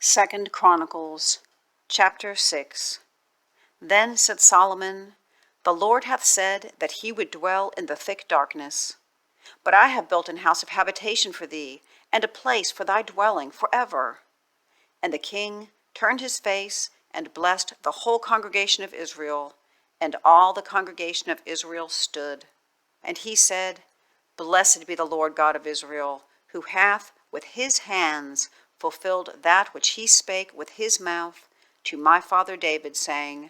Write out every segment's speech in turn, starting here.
2 Chronicles, chapter 6. Then said Solomon, The Lord hath said that he would dwell in the thick darkness. But I have built an house of habitation for thee, and a place for thy dwelling forever. And the king turned his face and blessed the whole congregation of Israel, and all the congregation of Israel stood. And he said, Blessed be the Lord God of Israel, who hath with his hands fulfilled that which he spake with his mouth to my father David, saying,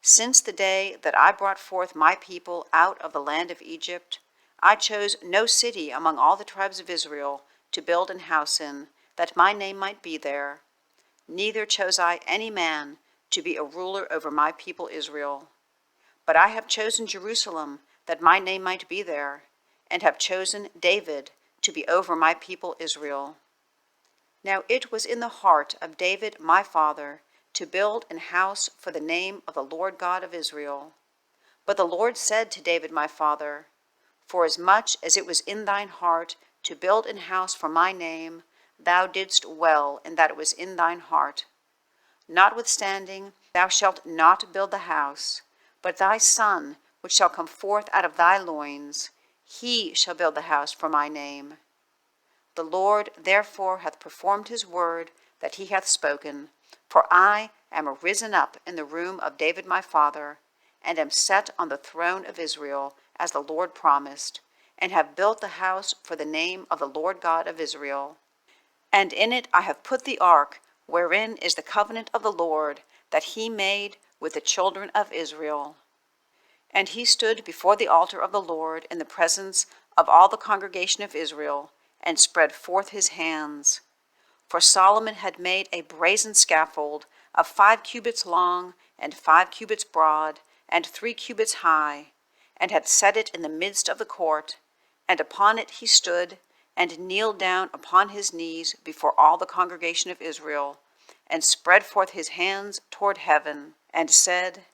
Since the day that I brought forth my people out of the land of Egypt, I chose no city among all the tribes of Israel to build an house in, that my name might be there. Neither chose I any man to be a ruler over my people Israel. But I have chosen Jerusalem, that my name might be there, and have chosen David to be over my people Israel. Now it was in the heart of David my father to build an house for the name of the Lord God of Israel. But the Lord said to David my father, Forasmuch as it was in thine heart to build an house for my name, thou didst well in that it was in thine heart. Notwithstanding, thou shalt not build the house, but thy son, which shall come forth out of thy loins, he shall build the house for my name. The Lord therefore hath performed his word that he hath spoken, for I am risen up in the room of David my father, and am set on the throne of Israel, as the Lord promised, and have built the house for the name of the Lord God of Israel. And in it I have put the ark, wherein is the covenant of the Lord, that he made with the children of Israel. And he stood before the altar of the Lord in the presence of all the congregation of Israel, and spread forth his hands. For Solomon had made a brazen scaffold of 5 cubits long, and 5 cubits broad, and 3 cubits high, and had set it in the midst of the court, and upon it he stood, and kneeled down upon his knees before all the congregation of Israel, and spread forth his hands toward heaven, and said,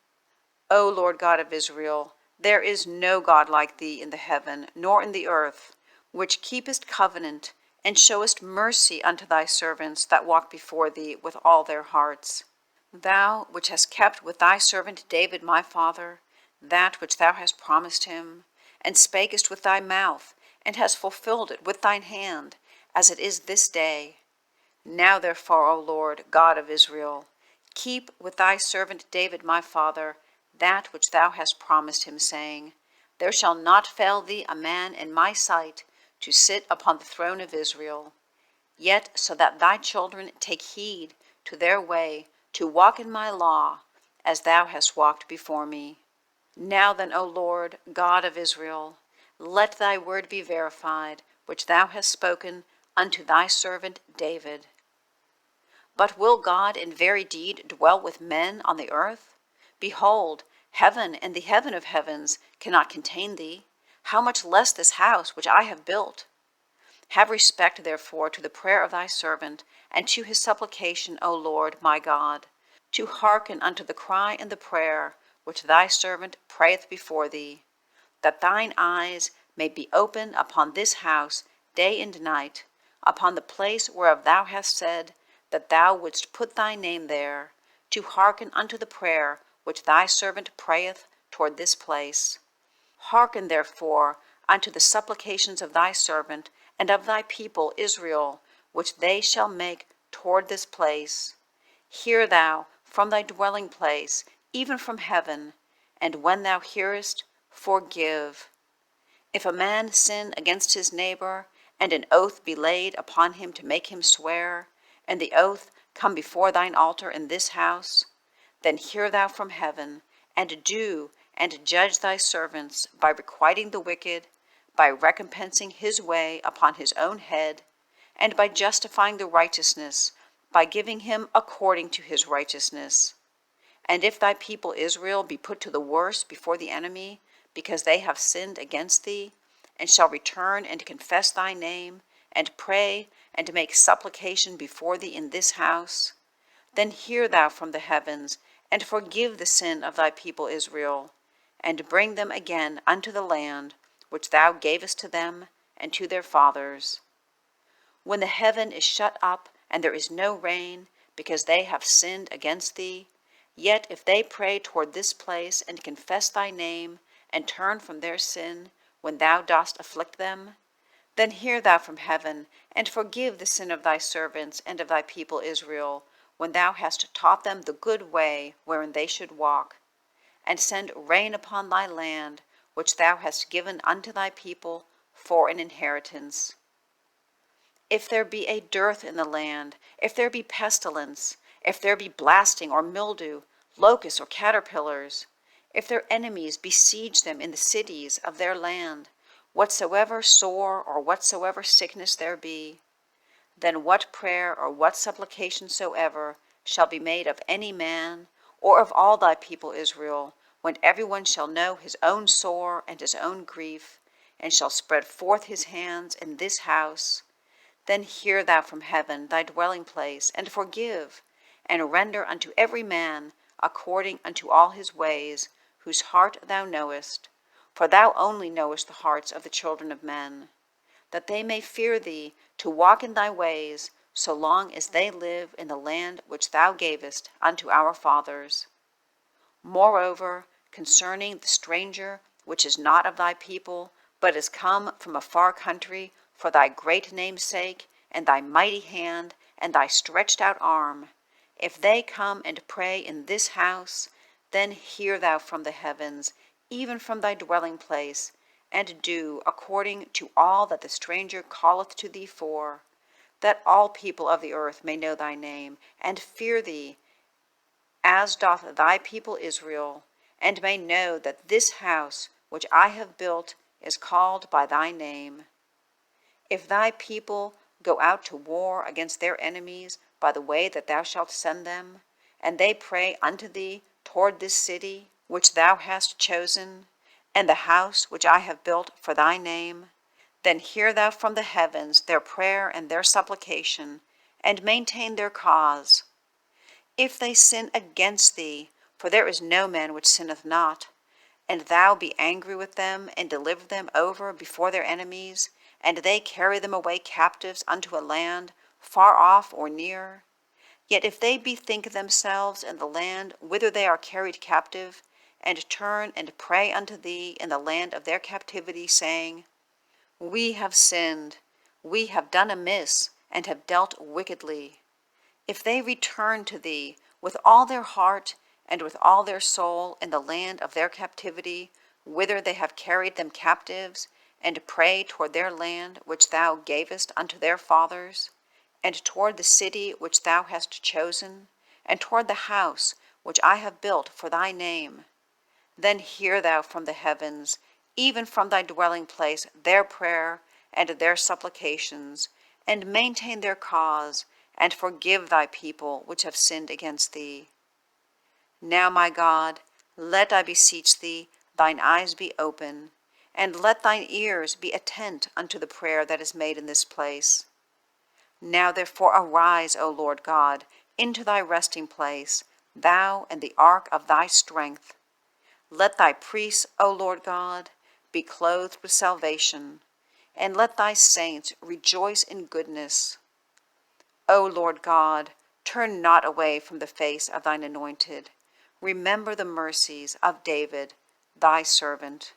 O Lord God of Israel, there is no God like thee in the heaven, nor in the earth, which keepest covenant, and showest mercy unto thy servants that walk before thee with all their hearts. Thou which hast kept with thy servant David my father that which thou hast promised him, and spakest with thy mouth, and hast fulfilled it with thine hand, as it is this day. Now therefore, O Lord, God of Israel, keep with thy servant David my father that which thou hast promised him, saying, There shall not fail thee a man in my sight to sit upon the throne of Israel. Yet so that thy children take heed to their way, to walk in my law, as thou hast walked before me. Now then, O Lord, God of Israel, let thy word be verified, which thou hast spoken unto thy servant David. But will God in very deed dwell with men on the earth? Behold, heaven and the heaven of heavens cannot contain thee. How much less this house which I have built? Have respect, therefore, to the prayer of thy servant, and to his supplication, O Lord, my God, to hearken unto the cry and the prayer which thy servant prayeth before thee, that thine eyes may be open upon this house day and night, upon the place whereof thou hast said that thou wouldst put thy name there, to hearken unto the prayer which thy servant prayeth toward this place. Hearken therefore unto the supplications of thy servant and of thy people Israel, which they shall make toward this place. Hear thou from thy dwelling place, even from heaven, and when thou hearest, forgive. If a man sin against his neighbor, and an oath be laid upon him to make him swear, and the oath come before thine altar in this house, then hear thou from heaven, and do and judge thy servants by requiting the wicked, by recompensing his way upon his own head, and by justifying the righteousness, by giving him according to his righteousness. And if thy people Israel be put to the worse before the enemy, because they have sinned against thee, and shall return and confess thy name, and pray and make supplication before thee in this house, then hear thou from the heavens, and forgive the sin of thy people Israel, and bring them again unto the land which thou gavest to them and to their fathers. When the heaven is shut up, and there is no rain, because they have sinned against thee. Yet if they pray toward this place, and confess thy name, and turn from their sin, when thou dost afflict them, then hear thou from heaven, and forgive the sin of thy servants and of thy people Israel, when thou hast taught them the good way wherein they should walk, and send rain upon thy land, which thou hast given unto thy people for an inheritance. If there be a dearth in the land, if there be pestilence, if there be blasting or mildew, locusts or caterpillars, if their enemies besiege them in the cities of their land, whatsoever sore or whatsoever sickness there be, then what prayer or what supplication soever shall be made of any man, or of all thy people Israel, when every one shall know his own sore and his own grief, and shall spread forth his hands in this house, then hear thou from heaven thy dwelling place, and forgive, and render unto every man according unto all his ways, whose heart thou knowest, for thou only knowest the hearts of the children of men, that they may fear thee to walk in thy ways, so long as they live in the land which thou gavest unto our fathers. Moreover, concerning the stranger which is not of thy people, but is come from a far country, for thy great name's sake, and thy mighty hand, and thy stretched out arm, if they come and pray in this house, then hear thou from the heavens, even from thy dwelling place, and do according to all that the stranger calleth to thee for, that all people of the earth may know thy name, and fear thee, as doth thy people Israel, and may know that this house which I have built is called by thy name. If thy people go out to war against their enemies by the way that thou shalt send them, and they pray unto thee toward this city which thou hast chosen, and the house which I have built for thy name, then hear thou from the heavens their prayer and their supplication, and maintain their cause. If they sin against thee, for there is no man which sinneth not, and thou be angry with them, and deliver them over before their enemies, and they carry them away captives unto a land far off or near, yet if they bethink themselves in the land whither they are carried captive, and turn and pray unto thee in the land of their captivity, saying, We have sinned, we have done amiss, and have dealt wickedly, if they return to thee with all their heart and with all their soul in the land of their captivity, whither they have carried them captives, and pray toward their land which thou gavest unto their fathers, and toward the city which thou hast chosen, and toward the house which I have built for thy name, then hear thou from the heavens, even from thy dwelling place, their prayer and their supplications, and maintain their cause, and forgive thy people which have sinned against thee. Now, my God, let, I beseech thee, thine eyes be open, and let thine ears be attent unto the prayer that is made in this place. Now therefore arise, O Lord God, into thy resting place, thou and the ark of thy strength. Let thy priests, O Lord God, be clothed with salvation, and let thy saints rejoice in goodness. O Lord God, turn not away from the face of thine anointed. Remember the mercies of David, thy servant.